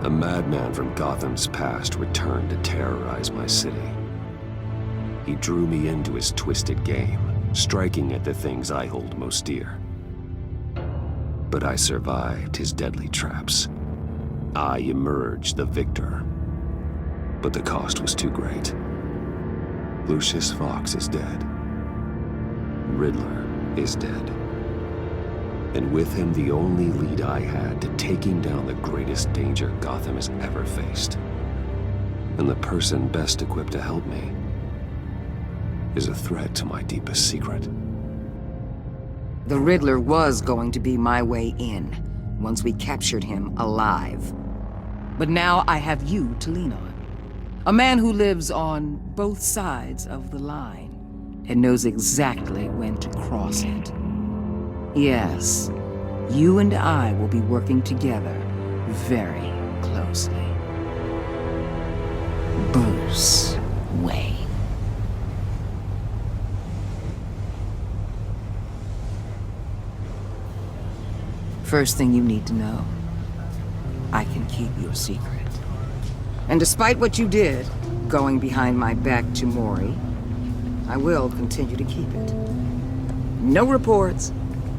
A madman from Gotham's past returned to terrorize my city. He drew me into his twisted game, striking at the things I hold most dear. But I survived his deadly traps. I emerged the victor. But the cost was too great. Lucius Fox is dead. Riddler is dead. And with him, the only lead I had to taking down the greatest danger Gotham has ever faced. And the person best equipped to help me is a threat to my deepest secret. The Riddler was going to be my way in, once we captured him alive. But now I have you to lean on. A man who lives on both sides of the line and knows exactly when to cross it. Yes, you and I will be working together very closely. Bruce Wayne. First thing you need to know, I can keep your secret. And despite what you did, going behind my back to Mori, I will continue to keep it. No reports,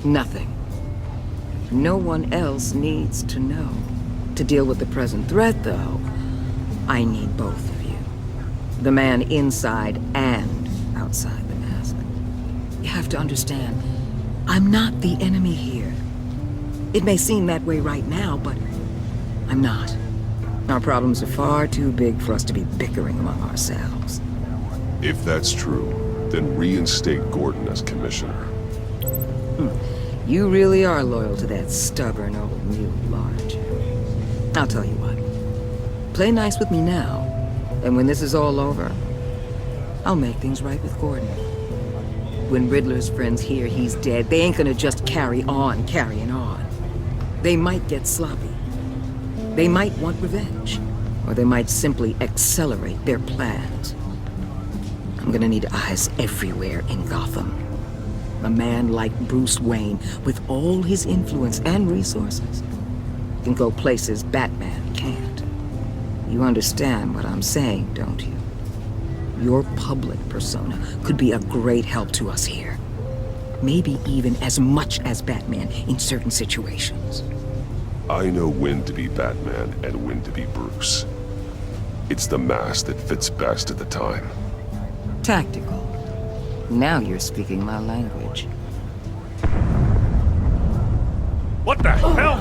nothing. No one else needs to know. To deal with the present threat, though, I need both of you. The man inside and outside the mask. You have to understand, I'm not the enemy here. It may seem that way right now, but I'm not. Our problems are far too big for us to be bickering among ourselves. If that's true, then reinstate Gordon as commissioner. You really are loyal to that stubborn old mule, aren't you? I'll tell you what. Play nice with me now, and when this is all over, I'll make things right with Gordon. When Riddler's friends hear he's dead, they ain't gonna just carry on carrying on. They might get sloppy. They might want revenge, or they might simply accelerate their plans. I'm gonna need eyes everywhere in Gotham. A man like Bruce Wayne, with all his influence and resources, can go places Batman can't. You understand what I'm saying, don't you? Your public persona could be a great help to us here. Maybe even as much as Batman in certain situations. I know when to be Batman and when to be Bruce. It's the mask that fits best at the time. Tactical. Now you're speaking my language. What the hell?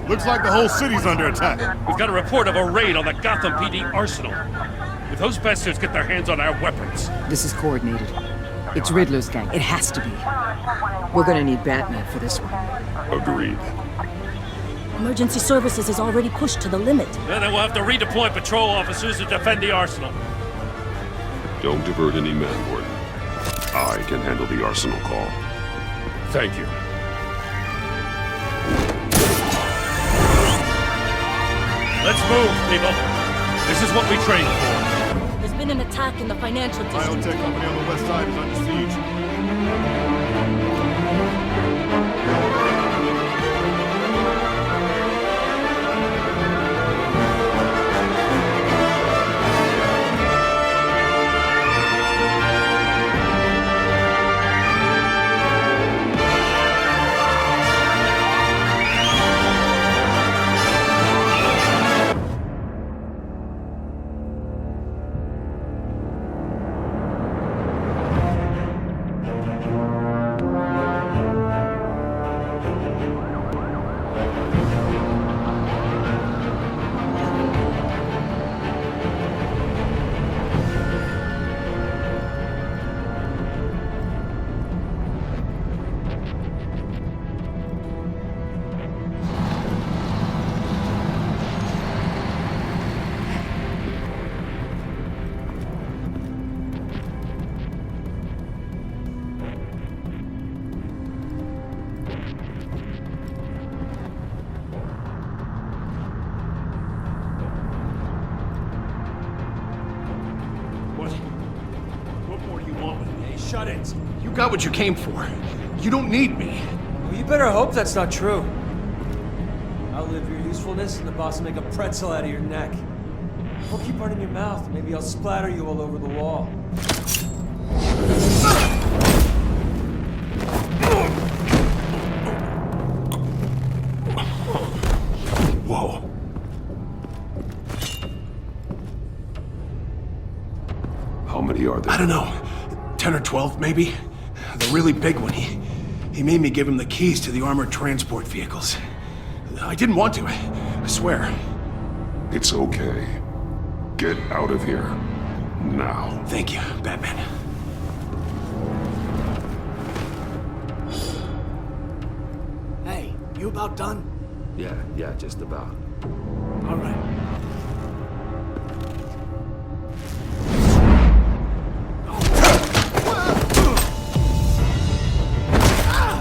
Looks like the whole city's under attack. We've got a report of a raid on the Gotham PD arsenal. If those bastards get their hands on our weapons... This is coordinated. It's Riddler's gang. It has to be. We're gonna need Batman for this one. Agreed. Emergency services is already pushed to the limit. Then we'll have to redeploy patrol officers to defend the arsenal. Don't divert any men, Gordon. I can handle the arsenal call. Thank you. Let's move, people. This is what we trained for. There's been an attack in the financial district. Biotech company on the west side is under siege. shut it. You got what you came for. You don't need me. Well, you better hope that's not true. I'll live your usefulness and the boss will make a pretzel out of your neck. Well, keep running your mouth. Maybe I'll splatter you all over the wall. Whoa. How many are there? I don't know. 10 or 12, maybe? The really big one, he made me give him the keys to the armored transport vehicles. I didn't want to, I swear. It's okay. Get out of here. Now. Thank you, Batman. Hey, you about done? Yeah, just about. All right.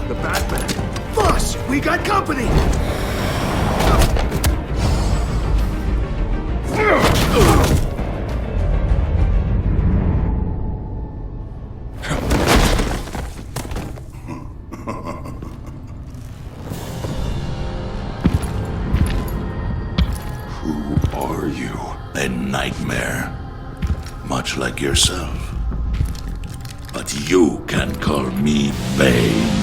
The Batman! Boss, we got company! Who are you? A nightmare, much like yourself. But you can call me Bane.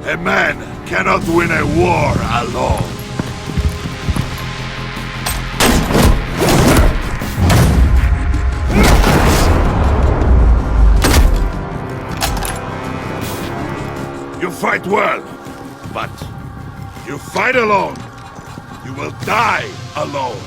A man cannot win a war alone. You fight well, but you fight alone. You will die alone.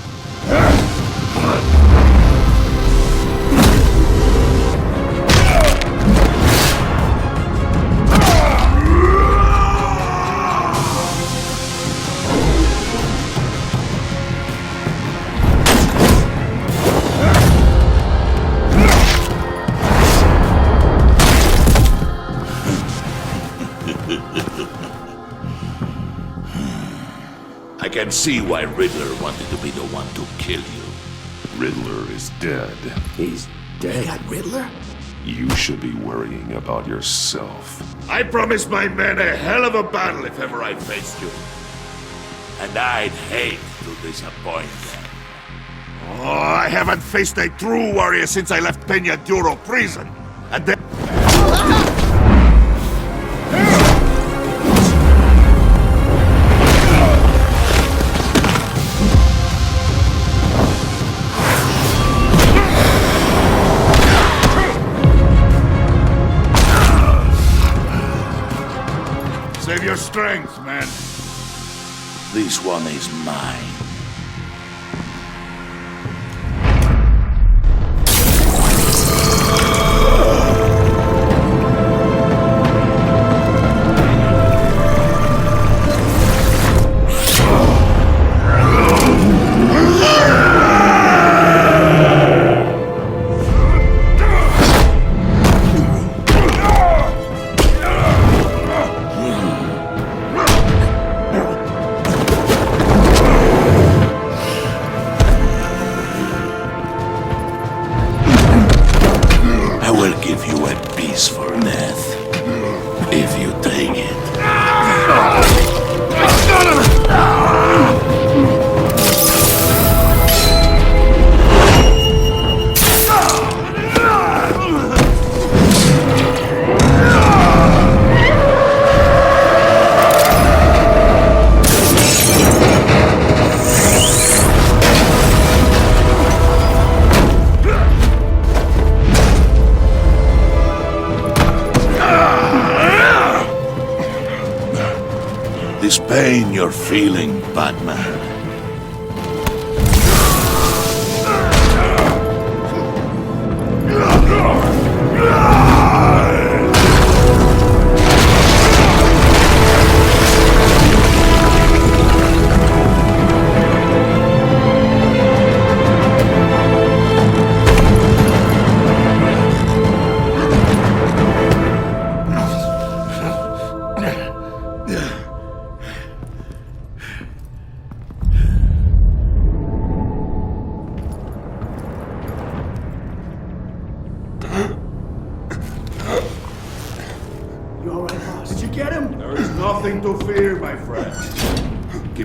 I can see why Riddler wanted to be the one to kill you. Riddler is dead. He's dead. That Riddler? You should be worrying about yourself. I promised my men a hell of a battle if ever I faced you. And I'd hate to disappoint them. Oh, I haven't faced a true warrior since I left Peña Duro prison. And then... Save your strength, man. This one is mine. This pain you're feeling, Batman.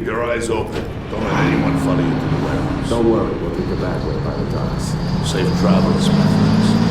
Keep your eyes open. Don't let anyone follow you to the warehouse. Don't worry, we'll take the back way by the docks. Safe travels, my friends.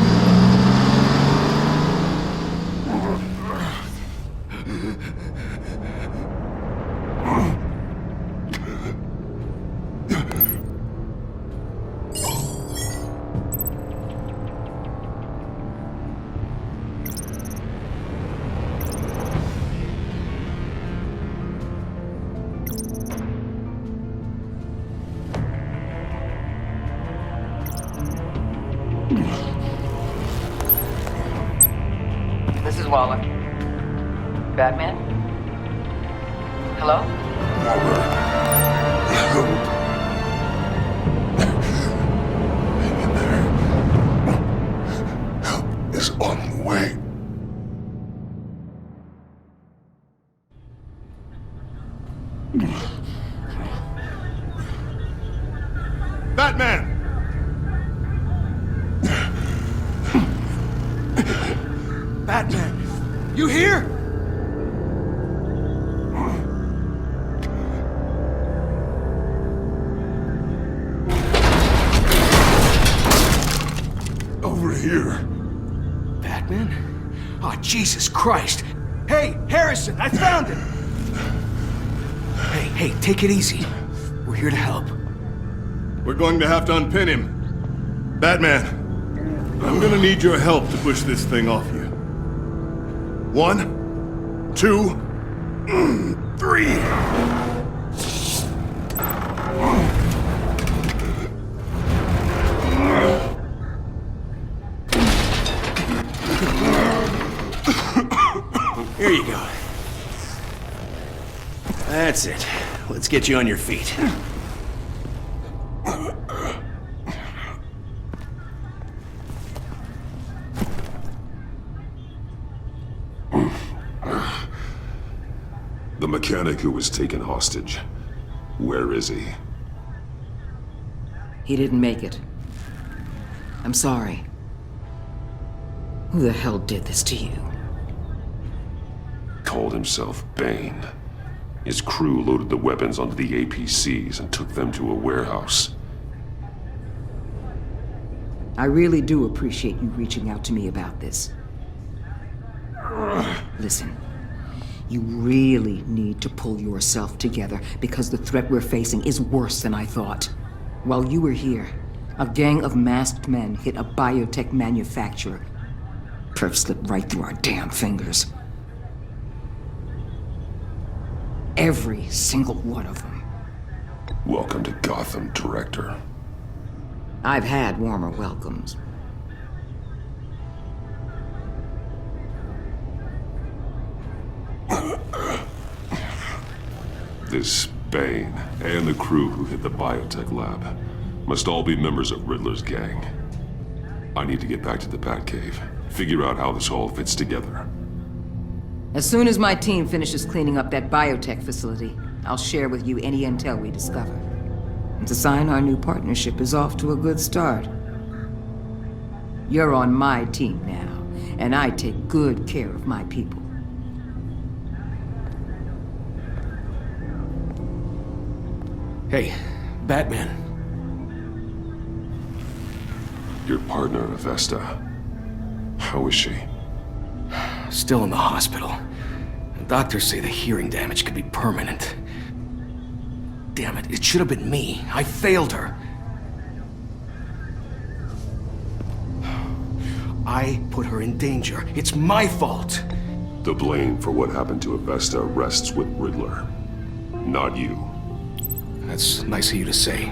This is Waller. Batman? Hello? Hang in there. Help is on the way. Batman! Batman, you here? Over here. Batman? Oh, Jesus Christ. Hey, Harrison, I found him! Hey, take it easy. We're here to help. We're going to have to unpin him. Batman, I'm gonna need your help to push this thing off you. 1, 2, 3. Here you go. That's it. Let's get you on your feet. The mechanic who was taken hostage. Where is he? He didn't make it. I'm sorry. Who the hell did this to you? Called himself Bane. His crew loaded the weapons onto the APCs and took them to a warehouse. I really do appreciate you reaching out to me about this. Listen, you really need to pull yourself together because the threat we're facing is worse than I thought. While you were here, a gang of masked men hit a biotech manufacturer. Perf slipped right through our damn fingers. Every single one of them. Welcome to Gotham, Director. I've had warmer welcomes. This Bane and the crew who hit the biotech lab must all be members of Riddler's gang. I need to get back to the Batcave, figure out how this all fits together. As soon as my team finishes cleaning up that biotech facility, I'll share with you any intel we discover. And to sign our new partnership is off to a good start. You're on my team now, and I take good care of my people. Hey, Batman. Your partner, Avesta. How is she? Still in the hospital. The doctors say the hearing damage could be permanent. Damn it, it should have been me. I failed her. I put her in danger. It's my fault. The blame for what happened to Avesta rests with Riddler, not you. That's nice of you to say.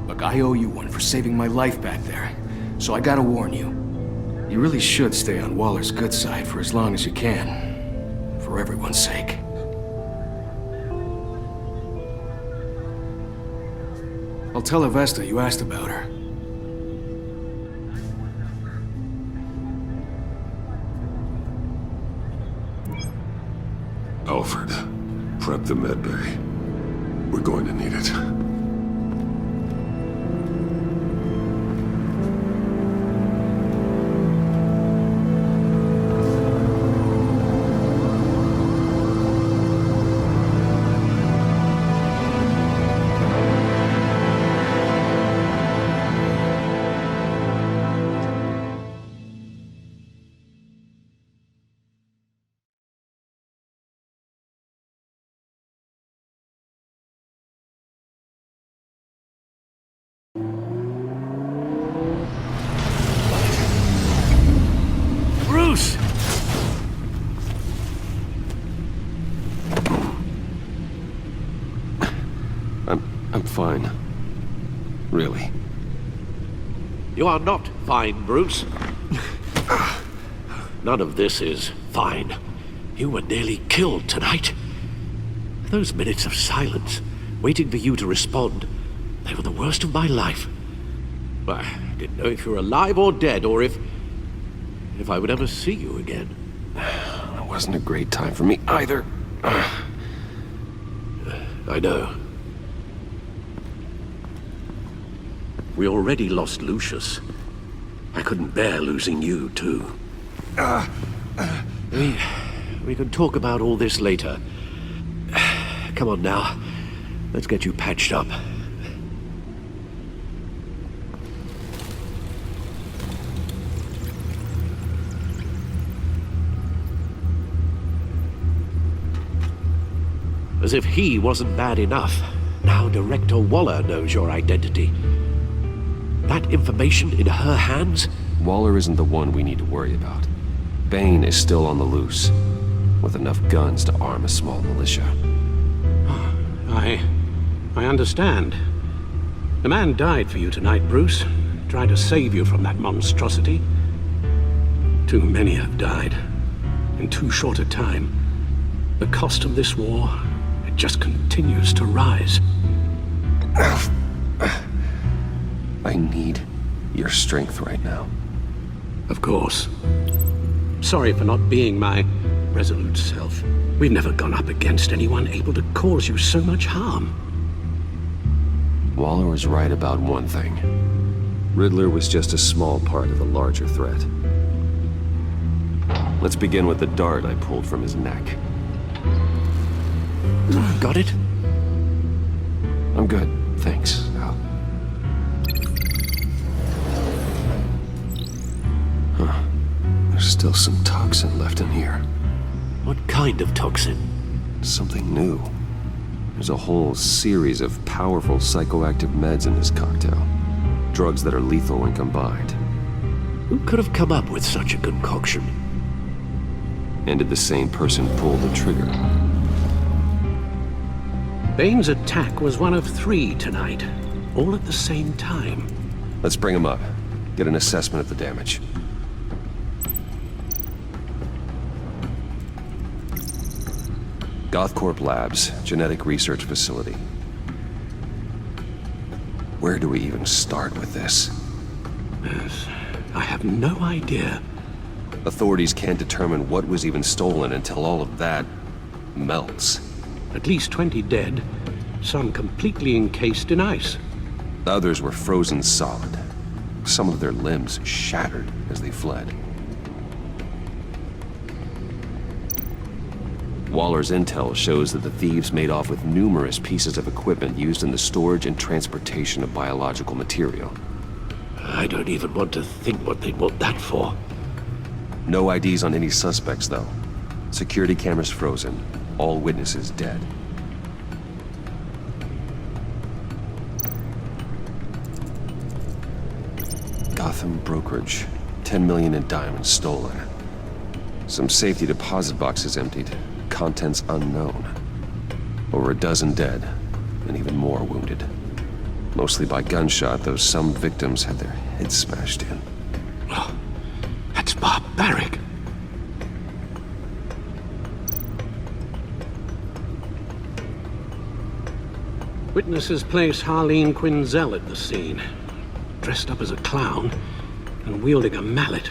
Look, I owe you one for saving my life back there. So I gotta warn you. You really should stay on Waller's good side for as long as you can. For everyone's sake. I'll tell Avesta you asked about her. Alfred, prep the med bay. We're going to need it. I'm fine. Really. You are not fine, Bruce. None of this is fine. You were nearly killed tonight. Those minutes of silence, waiting for you to respond, they were the worst of my life. I didn't know if you were alive or dead, or if I would ever see you again. It wasn't a great time for me either. I know. We already lost Lucius. I couldn't bear losing you, too. We can talk about all this later. Come on now. Let's get you patched up. As if he wasn't bad enough, now Director Waller knows your identity. That information in her hands? Waller isn't the one we need to worry about. Bane is still on the loose, with enough guns to arm a small militia. I understand. The man died for you tonight, Bruce. Tried to save you from that monstrosity. Too many have died. In too short a time. The cost of this war, it just continues to rise. I need your strength right now. Of course. Sorry for not being my resolute self. We've never gone up against anyone able to cause you so much harm. Waller was right about one thing. Riddler was just a small part of the larger threat. Let's begin with the dart I pulled from his neck. Got it? I'm good, thanks, Al. Huh. There's still some toxin left in here. What kind of toxin? Something new. There's a whole series of powerful psychoactive meds in this cocktail. Drugs that are lethal when combined. Who could have come up with such a concoction? And did the same person pull the trigger? Bane's attack was one of 3 tonight, all at the same time. Let's bring him up. Get an assessment of the damage. Gothcorp Labs, genetic research facility. Where do we even start with this? Yes, I have no idea. Authorities can't determine what was even stolen until all of that melts. At least 20 dead, some completely encased in ice. Others were frozen solid. Some of their limbs shattered as they fled. Waller's intel shows that the thieves made off with numerous pieces of equipment used in the storage and transportation of biological material. I don't even want to think what they'd want that for. No IDs on any suspects, though. Security cameras frozen. All witnesses dead. Gotham brokerage. 10 million in diamonds stolen. Some safety deposit boxes emptied. Contents unknown. Over a dozen dead, and even more wounded. Mostly by gunshot, though some victims had their heads smashed in. Oh, that's barbaric. Witnesses place Harleen Quinzel at the scene, dressed up as a clown and wielding a mallet.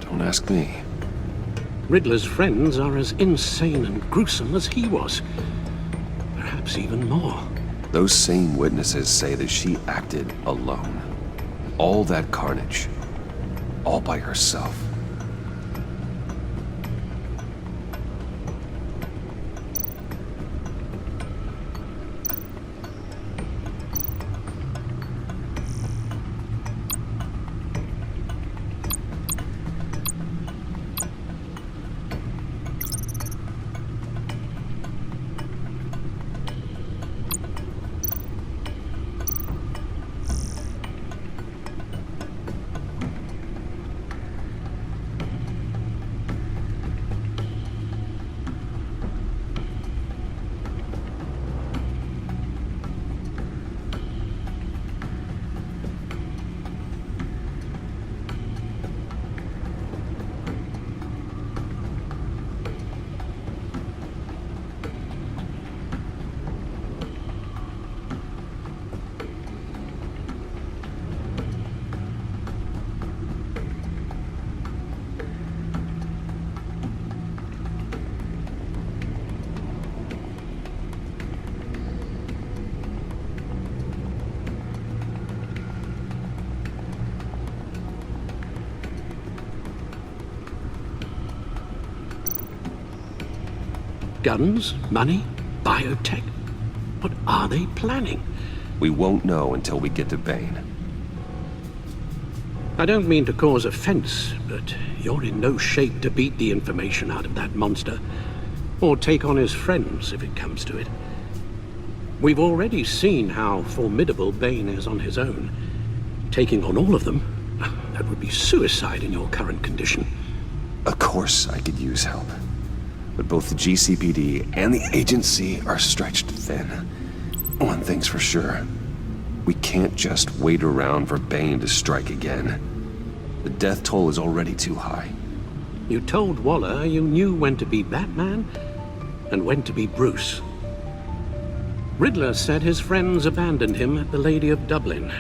Don't ask me. Riddler's friends are as insane and gruesome as he was. Perhaps even more. Those same witnesses say that she acted alone. All that carnage. All by herself. Guns, money, biotech. What are they planning? We won't know until we get to Bane. I don't mean to cause offense, but you're in no shape to beat the information out of that monster, or take on his friends if it comes to it. We've already seen how formidable Bane is on his own. Taking on all of them, that would be suicide in your current condition. Of course I could use help. But both the GCPD and the agency are stretched thin. One thing's for sure. We can't just wait around for Bane to strike again. The death toll is already too high. You told Waller you knew when to be Batman and when to be Bruce. Riddler said his friends abandoned him at the Lady of Dublin.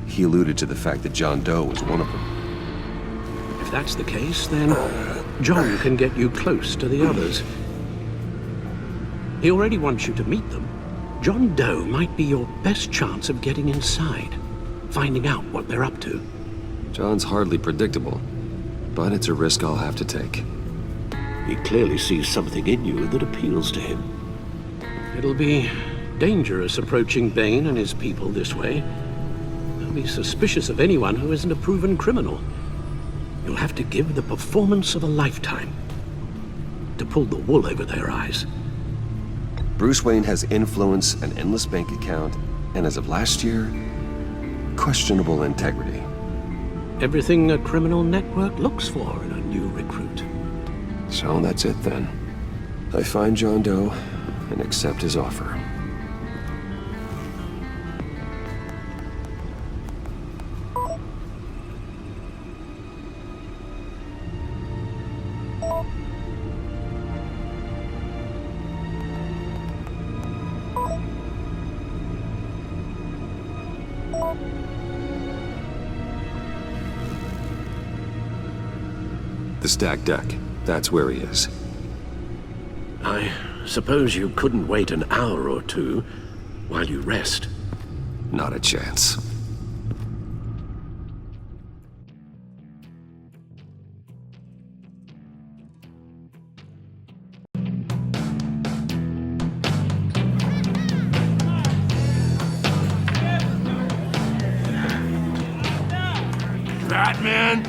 He alluded to the fact that John Doe was one of them. If that's the case, then John can get you close to the others. He already wants you to meet them. John Doe might be your best chance of getting inside, finding out what they're up to. John's hardly predictable, but it's a risk I'll have to take. He clearly sees something in you that appeals to him. It'll be dangerous approaching Bane and his people this way. They'll be suspicious of anyone who isn't a proven criminal. You'll have to give the performance of a lifetime to pull the wool over their eyes. Bruce Wayne has influence, an endless bank account, and as of last year, questionable integrity. Everything a criminal network looks for in a new recruit. So that's it then. I find John Doe and accept his offer. The stacked deck. That's where he is. I suppose you couldn't wait an hour or two while you rest. Not a chance. Batman?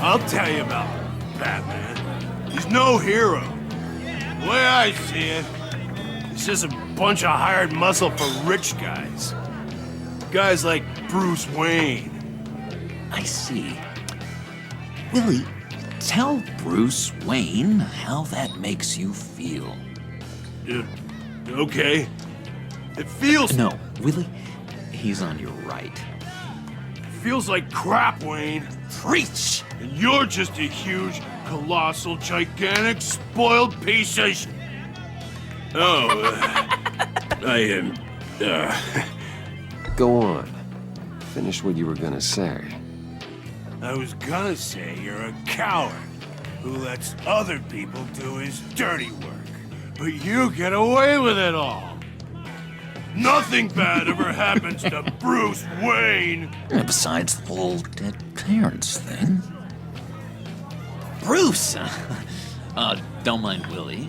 I'll tell you about Batman. He's no hero. The way I see it, he's just a bunch of hired muscle for rich guys. Guys like Bruce Wayne. I see. Willie, tell Bruce Wayne how that makes you feel. Okay. It feels... No, Willie, he's on your right. Feels like crap, Wayne. Preach! And you're just a huge, colossal, gigantic, spoiled piece of sh... Oh, I am... Go on. Finish what you were gonna say. I was gonna say you're a coward who lets other people do his dirty work. But you get away with it all. Nothing bad ever happens to Bruce Wayne. Besides the whole dead Clarence thing. Bruce! Don't mind Willie.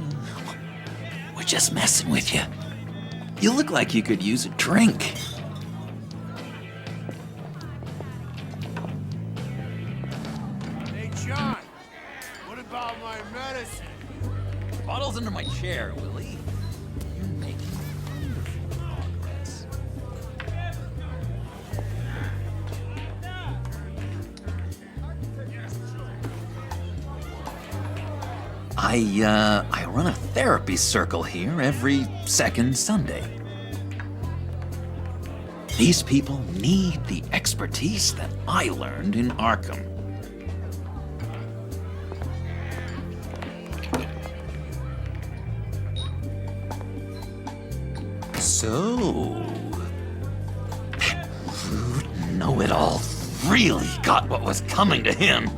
We're just messing with you. You look like you could use a drink. Hey, John. What about my medicine? Bottle's under my chair, Willie. You're making wonderful progress. I run a therapy circle here every second Sunday. These people need the expertise that I learned in Arkham. So, that rude know-it-all really got what was coming to him.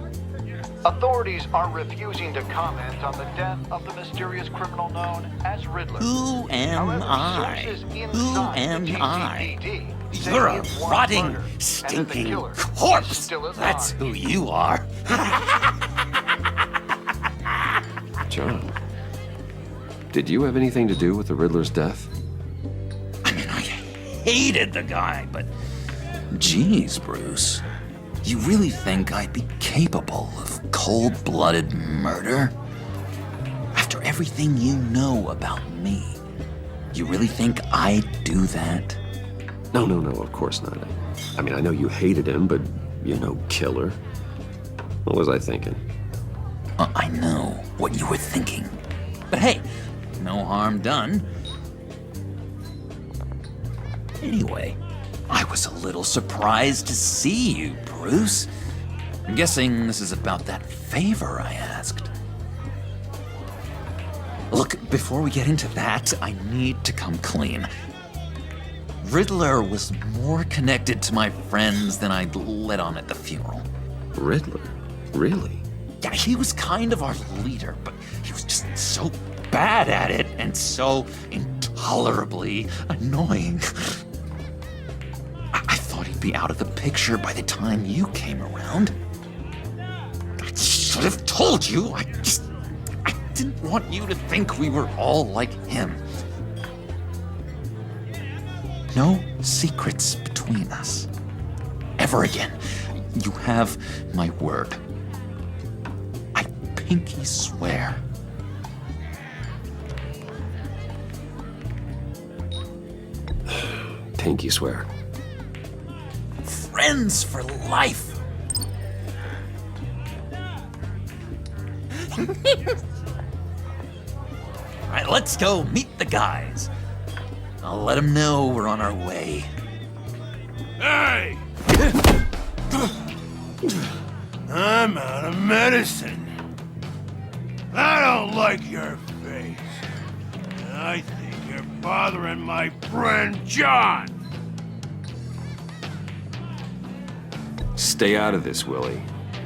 Authorities are refusing to comment on the death of the mysterious criminal known as Riddler. Who am However, I? sources Who inside am the I? GCPD say You're a it was rotting, murder, and that the stinking killer is corpse. still alive. That's who you are. John, did you have anything to do with the Riddler's death? I mean, I hated the guy, but... Geez, Bruce. You really think I'd be capable of cold-blooded murder? After everything you know about me, you really think I'd do that? No, of course not. I mean, I know you hated him, but you're no killer. What was I thinking? I know what you were thinking. But hey, no harm done. Anyway, I was a little surprised to see you, Bruce. I'm guessing this is about that favor I asked. Look, before we get into that, I need to come clean. Riddler was more connected to my friends than I'd let on at the funeral. Riddler? Really? Yeah, he was kind of our leader, but he was just so bad at it and so intolerably annoying. I thought he'd be out of the picture by the time you came around. I should have told you. I didn't want you to think we were all like him. No secrets between us. Ever again. You have my word. I pinky swear. Pinky swear. Friends for life. All right, let's go meet the guys. I'll let them know we're on our way. Hey! I'm out of medicine. I don't like your face. I think you're bothering my friend John. Stay out of this, Willie.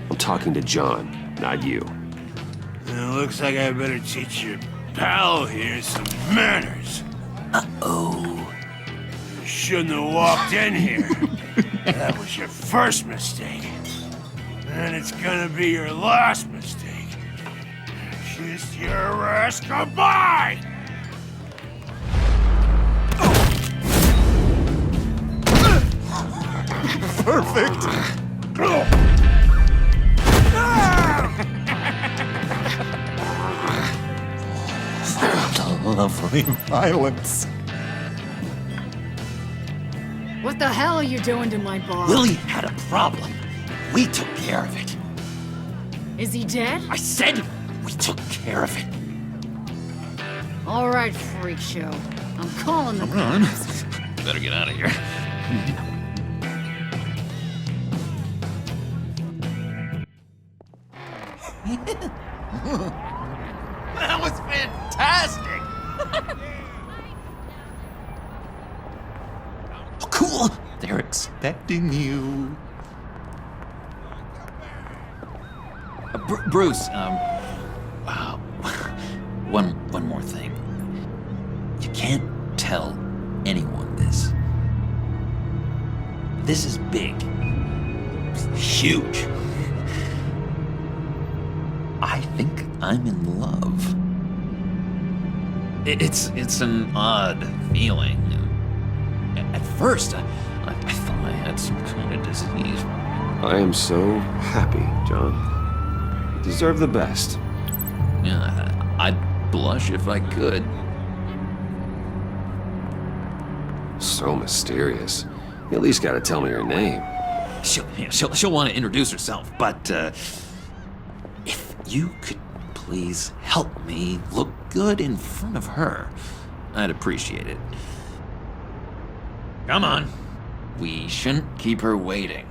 I'm talking to John, not you. It looks like I better teach your pal here some manners. Uh-oh. You shouldn't have walked in here. That was your first mistake. And it's gonna be your last mistake. Kiss your ass goodbye! Perfect! Lovely violence. What the hell are you doing to my boss? Willie had a problem. We took care of it. Is he dead? I said we took care of it. All right, freak show. I'm calling the Come on. Better get out of here. That was fantastic! Oh, cool! They're expecting you. Bruce, one more thing. You can't tell anyone this. This is big. Huge. I think I'm in love. It's an odd feeling. At first, I thought I had some kind of disease. I am so happy, John. You deserve the best. Yeah, I'd blush if I could. So mysterious. You at least gotta tell me her name. She'll want to introduce herself, but if you could please help me look good in front of her, I'd appreciate it. Come on. We shouldn't keep her waiting.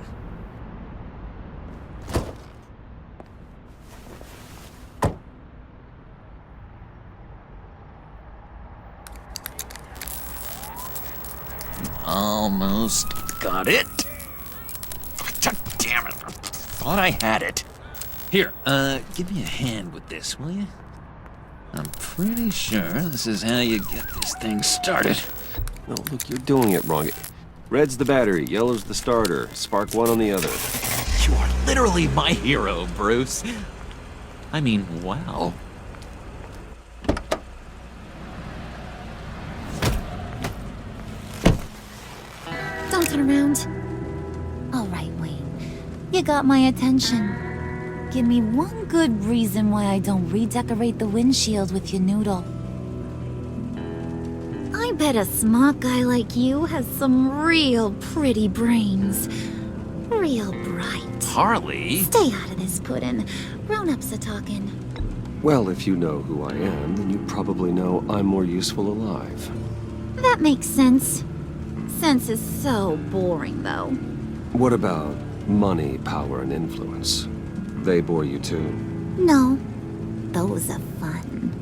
Almost got it. God damn it. I thought I had it. Here, give me a hand with this, will you? I'm pretty sure this is how you get this thing started. No, look, you're doing it wrong. Red's the battery, yellow's the starter. Spark one on the other. You are literally my hero, Bruce. I mean, wow. nothing around. All right, Wayne. You got my attention. Give me one good reason why I don't redecorate the windshield with your noodle. I bet a smart guy like you has some real pretty brains. Real bright. Harley? Stay out of this, Puddin'. Grown-ups are talking. Well, if you know who I am, then you probably know I'm more useful alive. That makes sense. Sense is so boring, though. What about money, power, and influence? They bore you too? No. Those are fun.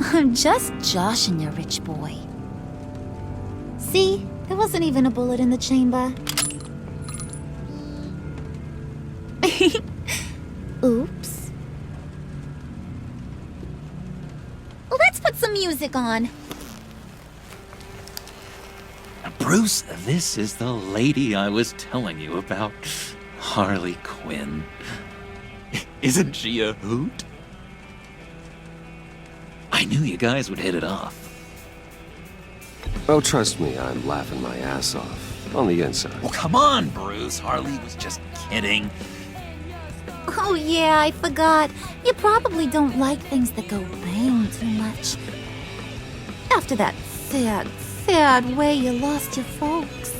I'm just joshing you, rich boy. See? There wasn't even a bullet in the chamber. Oops. Let's put some music on. Bruce, this is the lady I was telling you about. Harley Quinn. Isn't she a hoot? I knew you guys would hit it off. Oh, trust me, I'm laughing my ass off. On the inside. Oh, come on, Bruce. Harley was just kidding. Oh yeah, I forgot. You probably don't like things that go bang too much. After that sad way you lost your folks.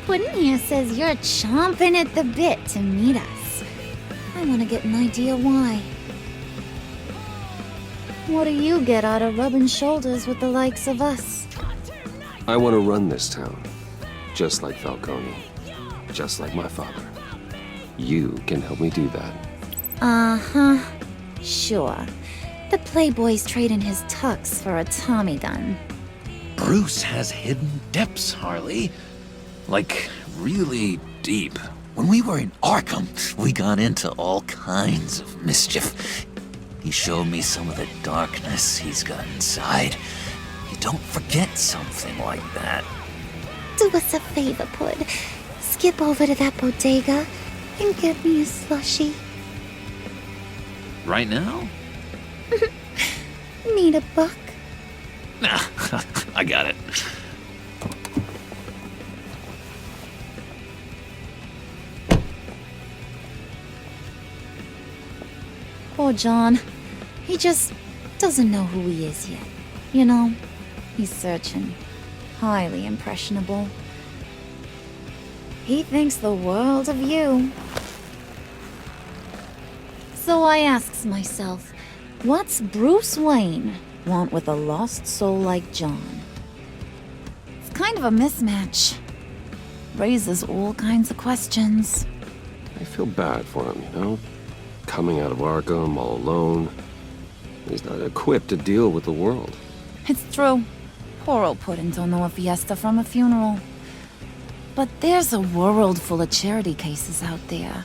Puddin' here says you're chomping at the bit to meet us. I want to get an idea why. What do you get out of rubbing shoulders with the likes of us? I want to run this town. Just like Falcone. Just like my father. You can help me do that. Uh-huh. Sure. The playboy's trading his tux for a Tommy gun. Bruce has hidden depths, Harley. Like, really deep. When we were in Arkham, we got into all kinds of mischief. He showed me some of the darkness he's got inside. You don't forget something like that. Do us a favor, Pud. Skip over to that bodega and get me a slushie. Right now? Need a buck? Nah, I got it. Poor John. He just doesn't know who he is yet. You know, he's searching. Highly impressionable. He thinks the world of you. So I asks myself, what's Bruce Wayne want with a lost soul like John? It's kind of a mismatch. Raises all kinds of questions. I feel bad for him, you know? Coming out of Arkham all alone. He's not equipped to deal with the world. It's true. Poor old Puddin' don't know a fiesta from a funeral. But there's a world full of charity cases out there.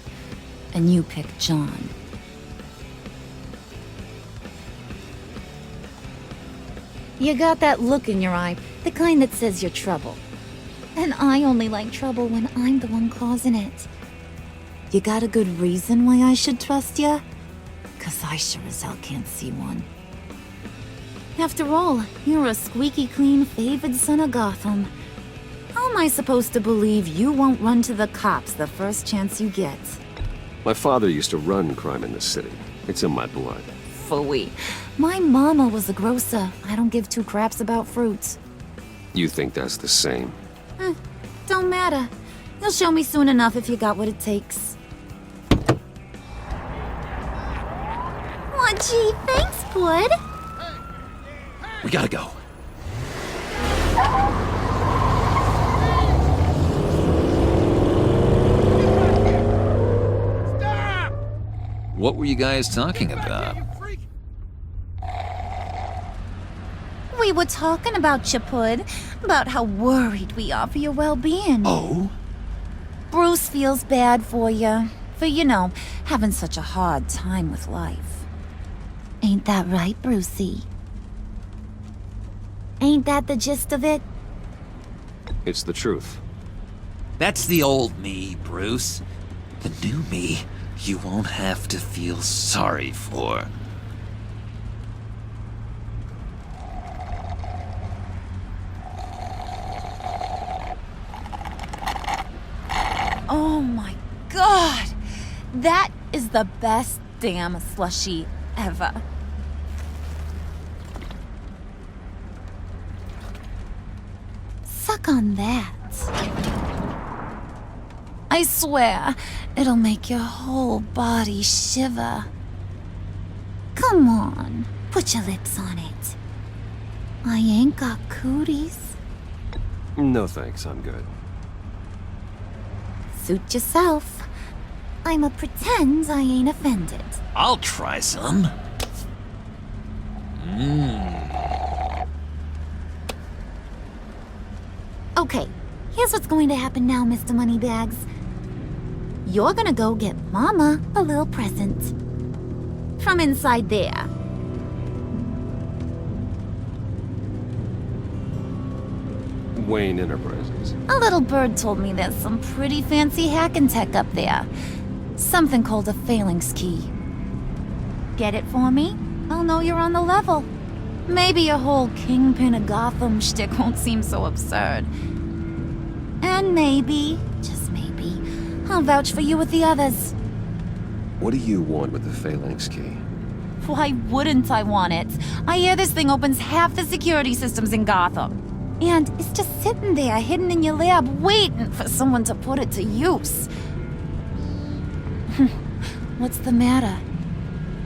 And you pick John. You got that look in your eye, the kind that says you're trouble. And I only like trouble when I'm the one causing it. You got a good reason why I should trust you? 'Cause I sure as hell can't see one. After all, you're a squeaky clean favored son of Gotham. How am I supposed to believe you won't run to the cops the first chance you get? My father used to run crime in the city. It's in my blood. Phooey. My mama was a grocer. I don't give two craps about fruits. You think that's the same? Don't matter. You'll show me soon enough if you got what it takes. Aw, gee, thanks, Pud. We gotta go. What were you guys talking about? We were talking about you, Pud. About how worried we are for your well-being. Oh? Bruce feels bad for you. For, you know, having such a hard time with life. Ain't that right, Brucey? Ain't that the gist of it? It's the truth. That's the old me, Bruce. The new me, you won't have to feel sorry for. That is the best damn slushie ever. Suck on that. I swear, it'll make your whole body shiver. Come on, put your lips on it. I ain't got cooties. No thanks, I'm good. Suit yourself. I'ma pretend I ain't offended. I'll try some. Okay, here's what's going to happen now, Mr. Moneybags. You're gonna go get Mama a little present. From inside there. Wayne Enterprises. A little bird told me there's some pretty fancy hacking tech up there. Something called a phalanx key. Get it for me? I'll know you're on the level. Maybe your whole Kingpin of Gotham shtick won't seem so absurd. And maybe, just maybe, I'll vouch for you with the others. What do you want with the phalanx key? Why wouldn't I want it? I hear this thing opens half the security systems in Gotham. And it's just sitting there, hidden in your lab, waiting for someone to put it to use. What's the matter?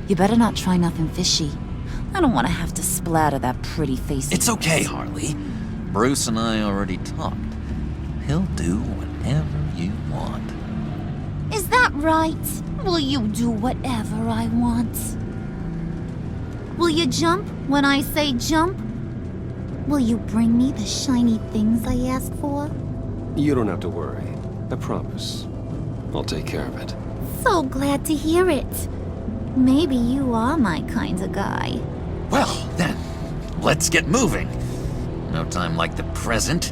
You better not try nothing fishy. I don't want to have to splatter that pretty face. It's okay, Harley. Bruce and I already talked. He'll do whatever you want. Is that right? Will you do whatever I want? Will you jump when I say jump? Will you bring me the shiny things I ask for? You don't have to worry. I promise. I'll take care of it. So glad to hear it. Maybe you are my kind of guy. Well, then, let's get moving. No time like the present.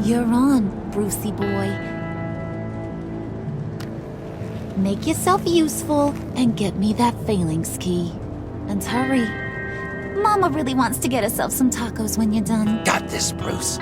You're on, Brucey boy. Make yourself useful and get me that phalanx key. And hurry. Mama really wants to get herself some tacos when you're done. Got this, Bruce.